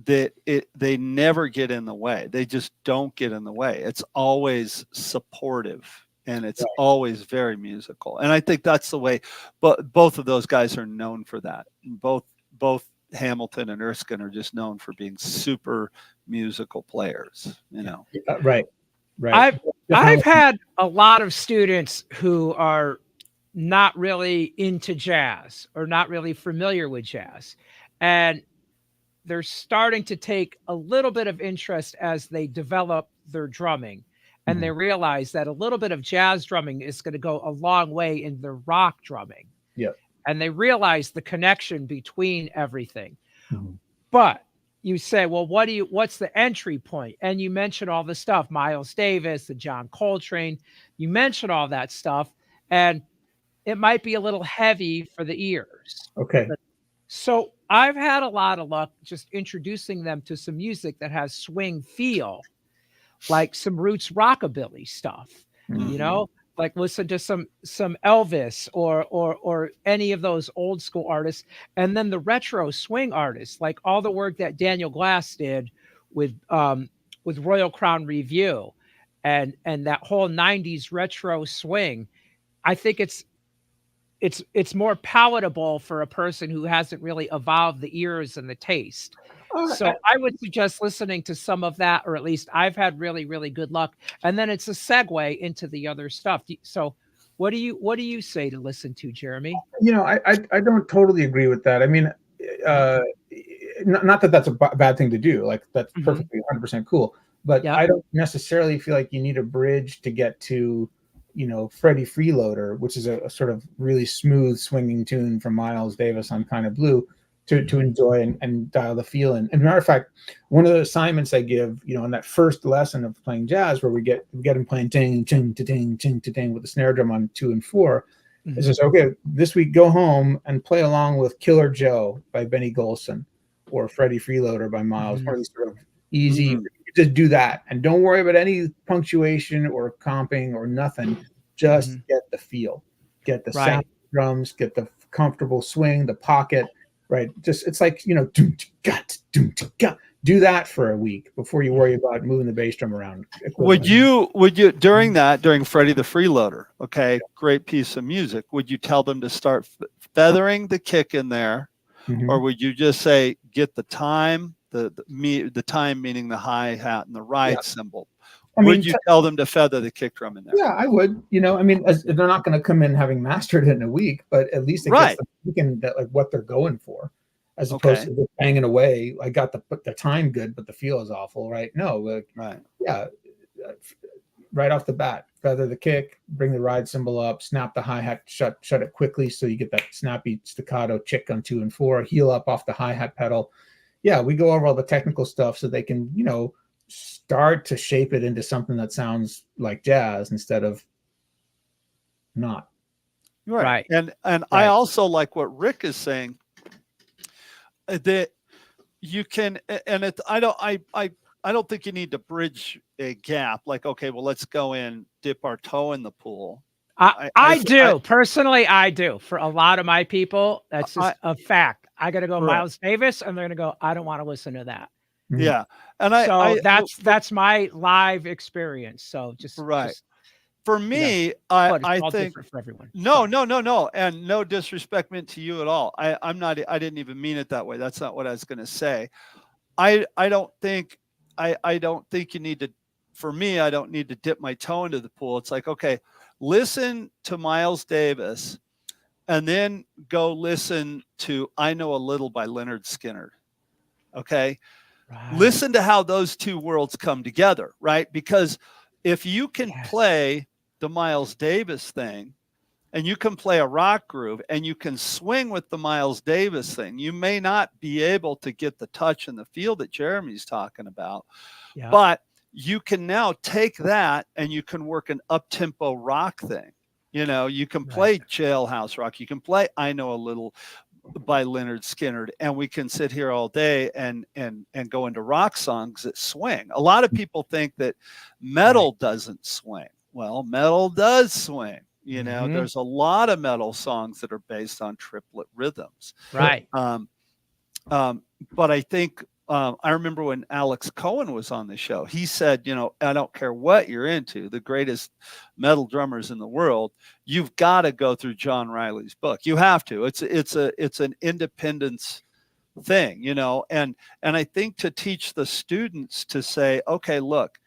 that they never get in the way. They just don't get in the way. It's always supportive and it's always very musical. And I think that's the way, but both of those guys are known for that. Both Hamilton and Erskine are just known for being super musical players, Right. I've had a lot of students who are not really into jazz or not really familiar with jazz, and they're starting to take a little bit of interest as they develop their drumming, and they realize that a little bit of jazz drumming is going to go a long way in their rock drumming. Yeah. And they realize the connection between everything. But you say, well, what's the entry point? And you mention all the stuff, Miles Davis, the John Coltrane, you mention all that stuff, and it might be a little heavy for the ears. Okay. So I've had a lot of luck just introducing them to some music that has swing feel, like some roots rockabilly stuff, like listen to some Elvis or any of those old school artists. And then the retro swing artists, like all the work that Daniel Glass did with Royal Crown Review and that whole 90s retro swing. I think it's more palatable for a person who hasn't really evolved the ears and the taste. So I would suggest listening to some of that, or at least I've had really, really good luck. And then it's a segue into the other stuff. So what do you say to listen to, Jeremy? I don't totally agree with that. I mean, not that that's a bad thing to do. Like that's perfectly 100% cool. But I don't necessarily feel like you need a bridge to get to, Freddie Freeloader, which is a sort of really smooth swinging tune from Miles Davis on Kind of Blue, to enjoy and dial the feel in. And matter of fact, one of the assignments I give, in that first lesson of playing jazz, where we get him playing ting ting ting ting ting with the snare drum on 2 and 4, is just, okay, this week go home and play along with Killer Joe by Benny Golson or Freddie Freeloader by Miles. One of these sort of easy just do that, and don't worry about any punctuation or comping or nothing. Just get the feel, get the sound of the drums, get the comfortable swing, the pocket, right? Just it's like, do that for a week before you worry about moving the bass drum around. Would you during Freddie the Freeloader, okay, great piece of music, would you tell them to start feathering the kick in there, or would you just say get the time, the time meaning the hi-hat and the ride cymbal? Would you tell them to feather the kick drum in there? Yeah, I would. I mean, they're not going to come in having mastered it in a week, but at least it gets them thinking that like what they're going for, as opposed to just banging away. I got the time good, but the feel is awful, right? No, yeah, right off the bat, feather the kick, bring the ride cymbal up, snap the hi-hat, shut it quickly so you get that snappy staccato chick on 2 and 4, heel up off the hi-hat pedal. Yeah, we go over all the technical stuff so they can, start to shape it into something that sounds like jazz instead of not. Right. And I also like what Rick is saying, that you can, and I don't think you need to bridge a gap. Like, okay, well, let's go in, dip our toe in the pool. I do. Personally, I do. For a lot of my people, that's just a fact. I got to go Miles Davis, and they're going to go, I don't want to listen to that. Yeah. And that's my live experience. So just for me, I think for everyone. No, and no disrespect meant to you at all. I didn't even mean it that way. That's not what I was going to say. I don't think you need to. For me, I don't need to dip my toe into the pool. It's like, okay, listen to Miles Davis, and then go listen to I Know a Little by Leonard Skinner. Okay. Listen to how those two worlds come together, right? Because if you can play the Miles Davis thing, and you can play a rock groove, and you can swing with the Miles Davis thing, you may not be able to get the touch and the feel that Jeremy's talking about, but you can now take that and you can work an up-tempo rock thing. You can play Jailhouse Rock, you can play I Know a Little by Leonard Skinner, and we can sit here all day and go into rock songs that swing. A lot of people think that metal doesn't swing. Well, metal does swing. There's a lot of metal songs that are based on triplet rhythms. Right. But I think I remember when Alex Cohen was on the show, he said, I don't care what you're into, the greatest metal drummers in the world, you've got to go through John Riley's book. You have to. It's an independence thing, and I think to teach the students to say, okay, look,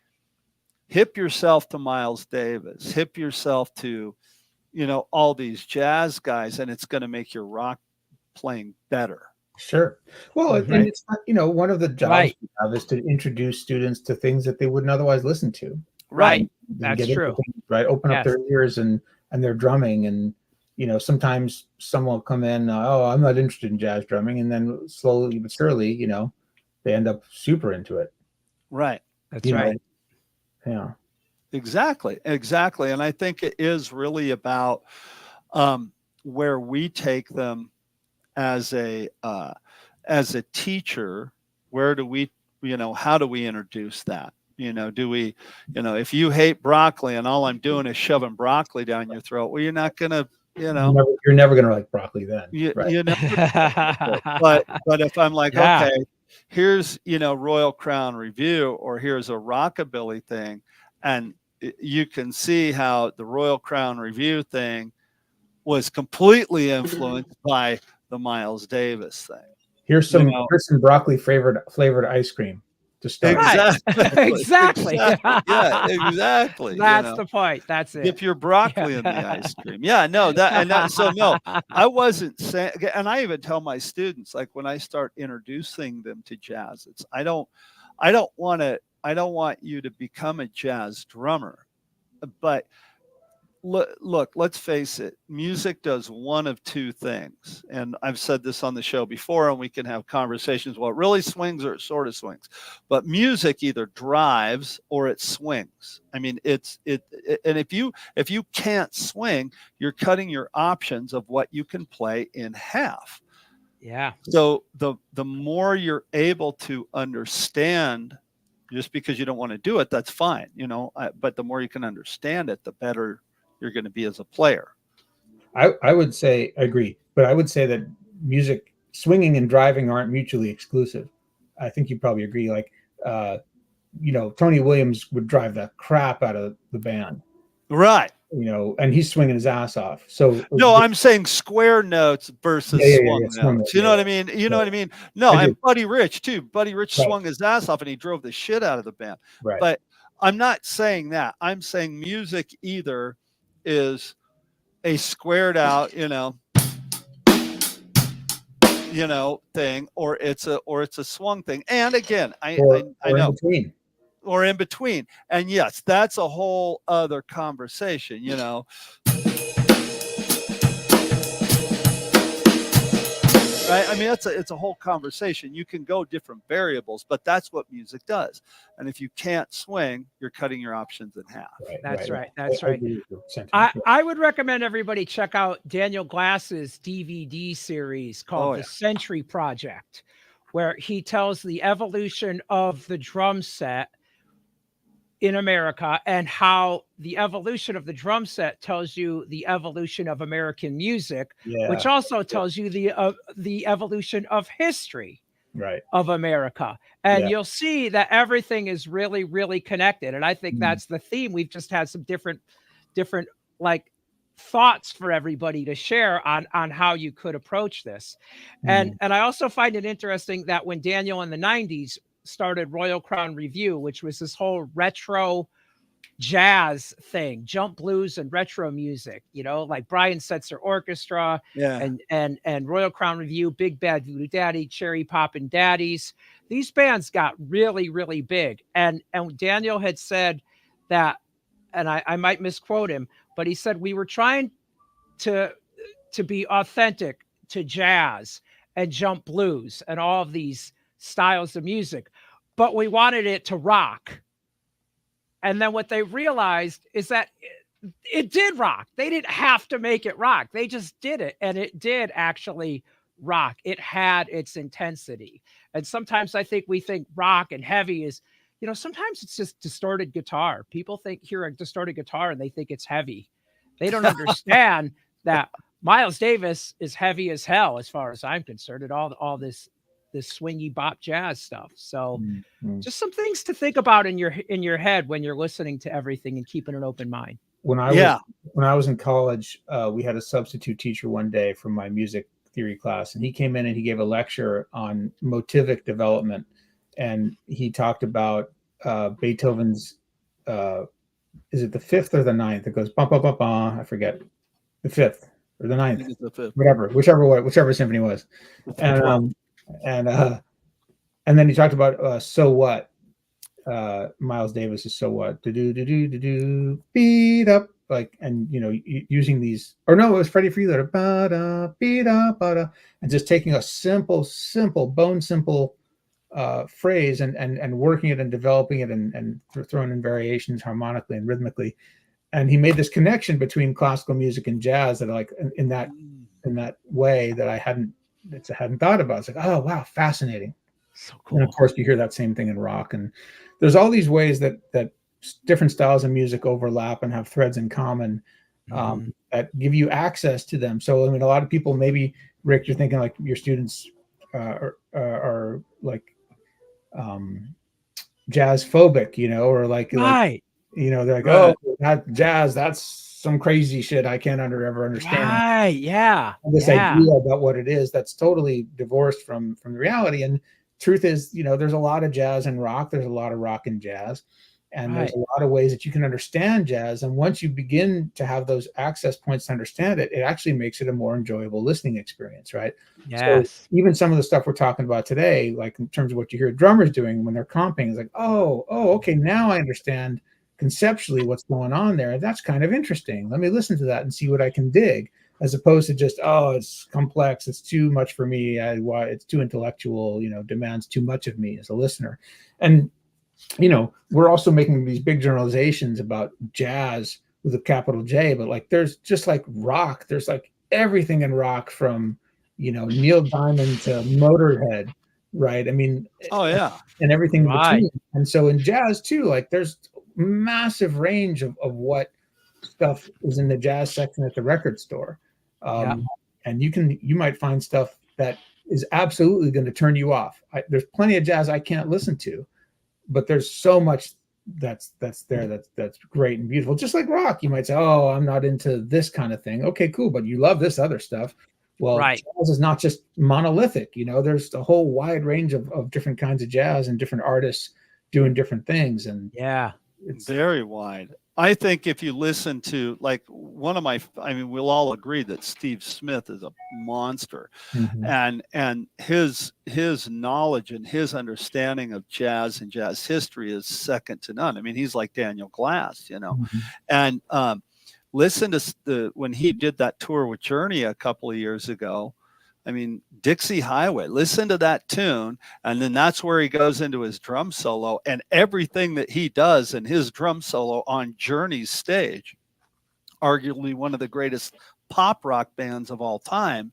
hip yourself to Miles Davis, hip yourself to, all these jazz guys, and it's going to make your rock playing better. Sure. Well, and it's not, one of the jobs we have is to introduce students to things that they wouldn't otherwise listen to. Right. That's true. Things, open up their ears and their drumming. And, sometimes someone will come in, I'm not interested in jazz drumming. And then slowly but surely, they end up super into it. Right. That's right. Yeah. Exactly. And I think it is really about where we take them as a teacher. Where do we, how do we introduce that? Do we, if you hate broccoli and all I'm doing is shoving broccoli down your throat, well, you're not going to, you're never going to like broccoli then. But if I'm like, okay, here's, Royal Crown Review, or here's a rockabilly thing, and you can see how the Royal Crown Review thing was completely influenced by the Miles Davis thing. Here's some broccoli flavored ice cream to start. Exactly. Yeah, exactly. That's the point. That's it. Dip your broccoli in the ice cream. Yeah, no, so no, I wasn't saying, and I even tell my students, like when I start introducing them to jazz, I don't want you to become a jazz drummer, but look, let's face it, music does one of two things. And I've said this on the show before, and we can have conversations. Well, it really swings or it sort of swings. But music either drives or it swings. I mean, and if you can't swing, you're cutting your options of what you can play in half. Yeah. So the more you're able to understand Just because you don't want to do it, that's fine, but the more you can understand it, the better you're going to be as a player. I would say, I agree, but I would say that music, swinging and driving aren't mutually exclusive. I think you probably agree. Like, Tony Williams would drive the crap out of the band, Right. And he's swinging his ass off. So no, I'm saying square notes versus swung notes. You know what I mean? You know what I mean? No, and Buddy Rich too. Buddy Rich swung his ass off and he drove the shit out of the band. Right. But I'm not saying that. I'm saying music either is a squared out, thing, or it's a swung thing. And again, I know. Or in between. And yes, that's a whole other conversation, Right? I mean, it's a whole conversation. You can go different variables, but that's what music does. And if you can't swing, you're cutting your options in half. That's right. I would recommend everybody check out Daniel Glass's DVD series called The Century Project, where he tells the evolution of the drum set in America and how the evolution of the drum set tells you the evolution of American music, which also tells you the evolution of history of America. And you'll see that everything is really, really connected. And I think that's the theme. We've just had some different like thoughts for everybody to share on how you could approach this. And I also find it interesting that when Daniel in the 90s started Royal Crown Review, which was this whole retro jazz thing, jump blues and retro music, like Brian Setzer Orchestra and Royal Crown Review, Big Bad Voodoo Daddy, Cherry Poppin' Daddies. These bands got really, really big. And Daniel had said that, and I might misquote him, but he said, we were trying to be authentic to jazz and jump blues and all of these styles of music, but we wanted it to rock. And then what they realized is that it did rock. They didn't have to make it rock. They just did it. And it did actually rock. It had its intensity. And sometimes I think we think rock and heavy is, sometimes it's just distorted guitar. People hear a distorted guitar and they think it's heavy. They don't understand that Miles Davis is heavy as hell, as far as I'm concerned, and all this swingy bop jazz stuff. So just some things to think about in your head when you're listening to everything and keeping an open mind. When I was in college, we had a substitute teacher one day from my music theory class, and he came in and he gave a lecture on motivic development. And he talked about Beethoven's, is it the fifth or the ninth? It goes, bum, bum, bum, bum, I forget, the fifth or the ninth, whatever, whichever symphony was. And then he talked about So What, Miles Davis's So What, do beat up, like, and using these, or no, it was Freddie Freeloader, ba-da, beat-da, ba-da, and just taking a simple bone simple phrase and working it and developing it and throwing in variations harmonically and rhythmically. And he made this connection between classical music and jazz that, like, in that way that I hadn't thought about. It's like, oh wow, fascinating. So cool. And of course you hear that same thing in rock, and there's all these ways that different styles of music overlap and have threads in common that give you access to them. So I mean, a lot of people, maybe Rick, you're thinking like your students are like jazz phobic, or like, right. They're like, oh, that jazz, that's some crazy shit I can't ever understand. Right, yeah. And this idea about what it is that's totally divorced from the reality. And truth is, there's a lot of jazz and rock. There's a lot of rock and jazz. And there's a lot of ways that you can understand jazz. And once you begin to have those access points to understand it, it actually makes it a more enjoyable listening experience, right? Yes. So even some of the stuff we're talking about today, like in terms of what you hear drummers doing when they're comping, is like, oh, okay, now I understand conceptually what's going on there. That's kind of interesting. Let me listen to that and see what I can dig, as opposed to just, oh, it's complex, it's too much for me, it's too intellectual, demands too much of me as a listener. And we're also making these big generalizations about jazz with a capital J, but like there's just like rock, there's like everything in rock, from Neil Diamond to Motorhead right? I mean, Oh yeah. and everything in Right. between. And so in jazz too, like there's massive range of what stuff is in the jazz section at the record store. And you might find stuff that is absolutely going to turn you off. There's plenty of jazz I can't listen to, but there's so much that's there that's great and beautiful. Just like rock, you might say, oh, I'm not into this kind of thing. Okay, cool, but you love this other stuff. Well, Right. jazz is not just monolithic, there's a whole wide range of different kinds of jazz and different artists doing different things. And Yeah. it's very wide. I think if you listen to like we'll all agree that Steve Smith is a monster, and his knowledge and his understanding of jazz and jazz history is second to none. I mean, he's like Daniel Glass, and listen to when he did that tour with Journey a couple of years ago. I mean, Dixie Highway, listen to that tune. And then that's where he goes into his drum solo, and everything that he does in his drum solo on Journey's stage, arguably one of the greatest pop rock bands of all time,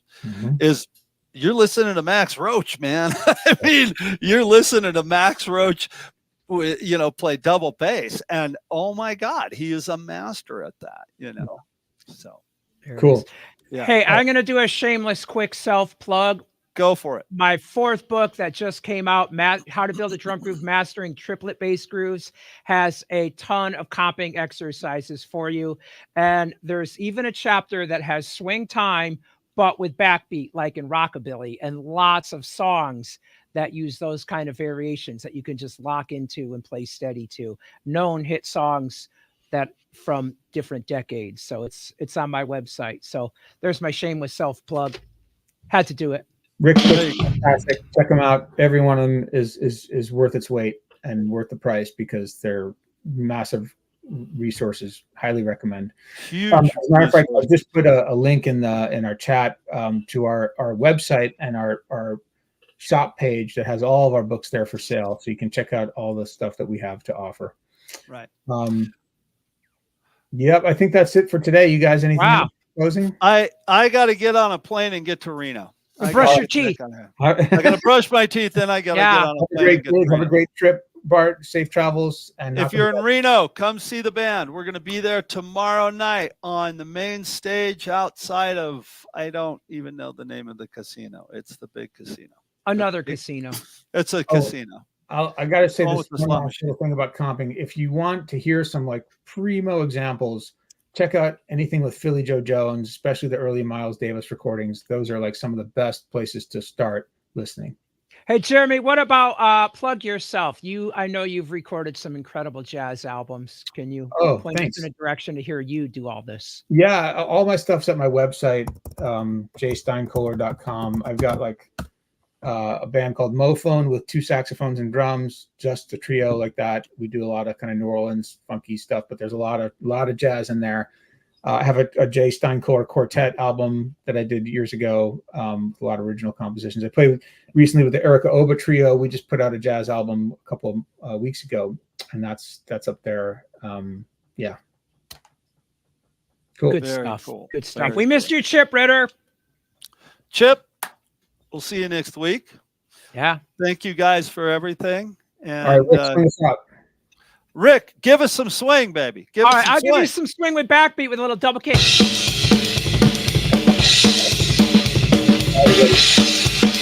is you're listening to Max Roach, man. I mean, you're listening to Max Roach, play double bass, and oh my God, he is a master at that, so cool. Yeah. Hey, I'm going to do a shameless quick self-plug. Go for it. My 4th book that just came out, How to Build a Drum Groove Mastering Triplet Bass Grooves, has a ton of comping exercises for you. And there's even a chapter that has swing time, but with backbeat, like in rockabilly, and lots of songs that use those kind of variations that you can just lock into and play steady to. Known hit songs that from different decades. So it's on my website. So there's my shameless self-plug. Had to do it. Rick's books are fantastic. Check them out. Every one of them is worth its weight and worth the price because they're massive resources. Highly recommend. Huge. As a matter of fact, I just put a link in our chat to our website and our shop page that has all of our books there for sale. So you can check out all the stuff that we have to offer. Right. Yep, I think that's it for today. You guys, anything else closing? I got to get on a plane and get to Reno. Brush your teeth. I got to brush my teeth, then I got to get on a plane. Have a great trip, Bart. Safe travels. And if you're in Reno, come see the band. We're going to be there tomorrow night on the main stage outside of, I don't even know the name of the casino. It's the big casino. Another casino. It's a casino. I got to say this one thing about comping. If you want to hear some like primo examples, check out anything with Philly Joe Jones, especially the early Miles Davis recordings. Those are like some of the best places to start listening. Hey, Jeremy, what about plug yourself? I know you've recorded some incredible jazz albums. Can you point us in a direction to hear you do all this? Yeah, all my stuff's at my website, jsteinkohler.com. I've got like a band called Mophone with 2 saxophones and drums, just a trio like that. We do a lot of kind of New Orleans funky stuff, but there's a lot of jazz in there. I have a J. Steinkohler quartet album that I did years ago, with a lot of original compositions. I played recently with the Erica Oba trio. We just put out a jazz album a couple of weeks ago, and that's up there. Yeah. Cool. Good Very stuff. cool. Good stuff. Very We missed you, Chip Ritter. Chip, we'll see you next week. Yeah. Thank you guys for everything. And all right, let's bring this up. Rick, give us some swing, baby. All right, I'll give you some swing with backbeat with a little double kick.